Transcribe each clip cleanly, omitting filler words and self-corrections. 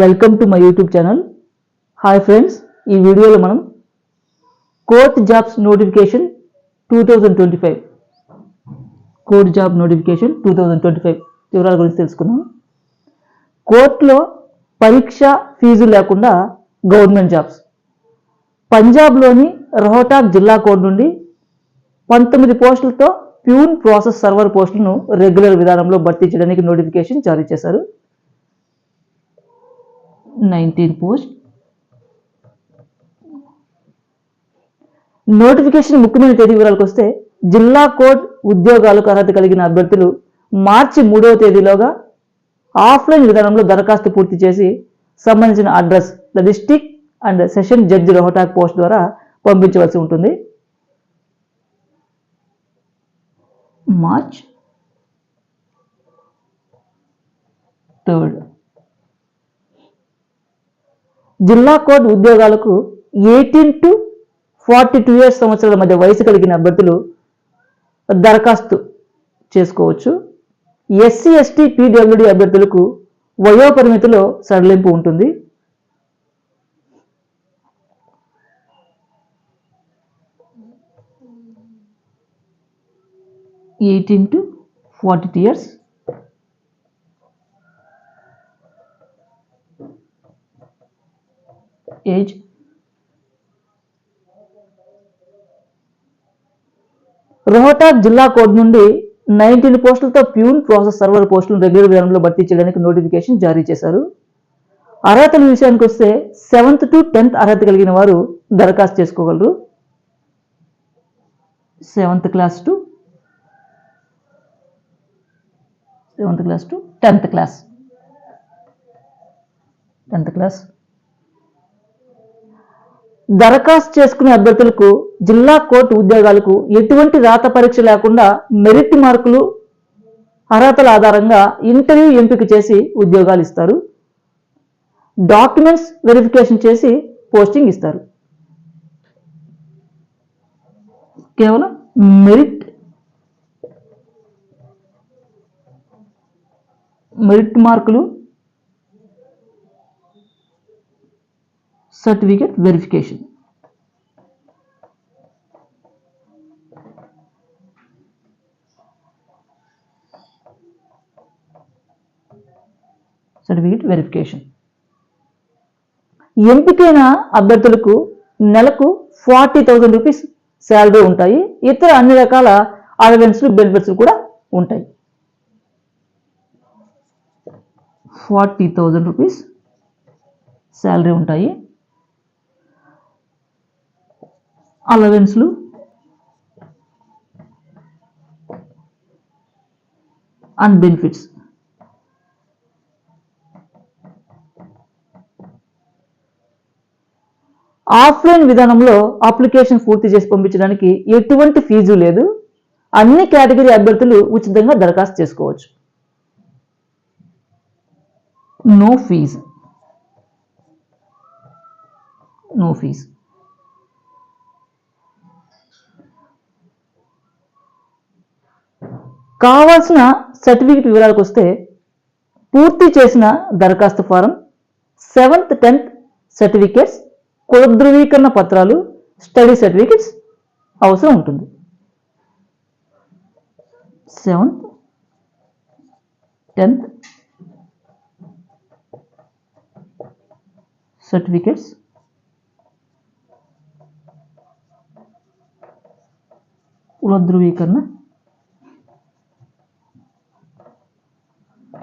Welcome to my YouTube channel. Hi friends, ఈ వీడియోలో మనం court jobs notification 2025 court job notification 2025 వివరాల గురించి తెలుసుకుందాం. కోర్టులో పరీక్ష ఫీజు లేకుండా గవర్నమెంట్ జాబ్స్. పంజాబ్లోని రోహ్టాక్ జిల్లా కోర్టు నుండి 19 పోస్టులతో ప్యూన్ ప్రాసెస్ సర్వర్ పోస్టులను రెగ్యులర్ విధానంలో భర్తీ చేయడానికి నోటిఫికేషన్ జారీ చేశారు. 19 పోస్ట్. నోటిఫికేషన్ ముఖ్యమైన తేదీ వివరాలకు వస్తే జిల్లా కోర్టు ఉద్యోగాలకు అర్హత కలిగిన అభ్యర్థులు మార్చి 3వ తేదీలోగా ఆఫ్లైన్ విధానంలో దరఖాస్తు పూర్తి చేసి సంబంధించిన address the district and session judge Rohtak post ద్వారా పంపించవలసి ఉంటుంది. March 3rd. జిల్లా కోర్టు ఉద్యోగాలకు 18 to 42 years సంవత్సరాల మధ్య వయసు కలిగిన అభ్యర్థులు దరఖాస్తు చేసుకోవచ్చు. ఎస్సీ ఎస్టీ పీడబ్ల్యూడీ అభ్యర్థులకు వయోపరిమితిలో సడలింపు ఉంటుంది. (18 to 42 years). ఏజ్. రోహ్టాక్ జిల్లా కోర్టు నుండి 19 పోస్టులతో ప్యూన్ ప్రాసెస్ సర్వర్ పోస్టులను రెగ్యులర్ విధానంలో భర్తీ చేయడానికి నోటిఫికేషన్ జారీ చేశారు. అర్హతల విషయానికి వస్తే 7th to 10th అర్హత కలిగిన వారు దరఖాస్తు చేసుకోగలరు. 7th class to 10th class. దరఖాస్తు చేసుకునే అభ్యర్థులకు జిల్లా కోర్టు ఉద్యోగాలకు ఎటువంటి రాత పరీక్ష లేకుండా మెరిట్ మార్కులు అర్హతల ఆధారంగా ఇంటర్వ్యూ ఎంపిక చేసి ఉద్యోగాలు ఇస్తారు. డాక్యుమెంట్స్ వెరిఫికేషన్ చేసి పోస్టింగ్ ఇస్తారు. కేవలం మెరిట్ మార్కులు, సర్టిఫికేట్ వెరిఫికేషన్. ఎంపికైన అభ్యర్థులకు నెలకు 40,000 రూపీస్ శాలరీ ఉంటాయి. ఇతర అన్ని రకాల అలవెన్స్లు, బెనిఫిట్స్ కూడా ఉంటాయి. 40,000 రూపీస్ శాలరీ ఉంటాయి. అలవెన్స్లు, అండ్ బెనిఫిట్స్. ఆఫ్లైన్ విధానంలో అప్లికేషన్ పూర్తి చేసి పంపించడానికి ఎటువంటి ఫీజు లేదు. అన్ని కేటగిరీ అభ్యర్థులు ఉచితంగా దరఖాస్తు చేసుకోవచ్చు. No fees. కావాల్సిన సర్టిఫికేట్ వివరాలకు వస్తే పూర్తి చేసిన దరఖాస్తు ఫారం, 7th, 10th సర్టిఫికేట్స్, కుల ధృవీకరణ పత్రాలు, స్టడీ సర్టిఫికేట్స్ అవసరం ఉంటుంది. 7th, 10th సర్టిఫికేట్స్,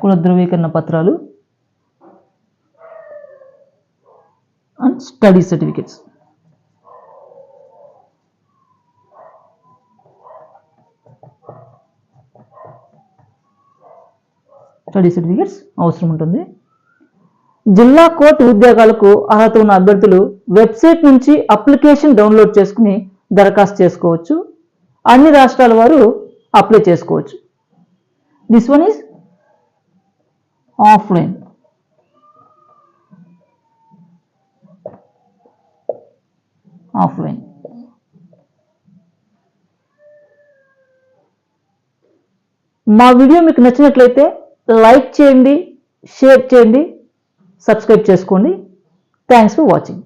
కుల ధృవీకరణ పత్రాలు అండ్ స్టడీ సర్టిఫికేట్స్. అవసరం ఉంటుంది. జిల్లా కోర్టు ఉద్యోగాలకు అర్హత ఉన్న అభ్యర్థులు వెబ్సైట్ నుంచి అప్లికేషన్ డౌన్లోడ్ చేసుకుని దరఖాస్తు చేసుకోవచ్చు. అన్ని రాష్ట్రాల వారు అప్లై చేసుకోవచ్చు. This one is offline. మా వీడియో మీకు నచ్చినట్లయితే లైక్ చేయండి, షేర్ చేయండి, సబ్స్క్రైబ్ చేసుకోండి. Thanks for watching.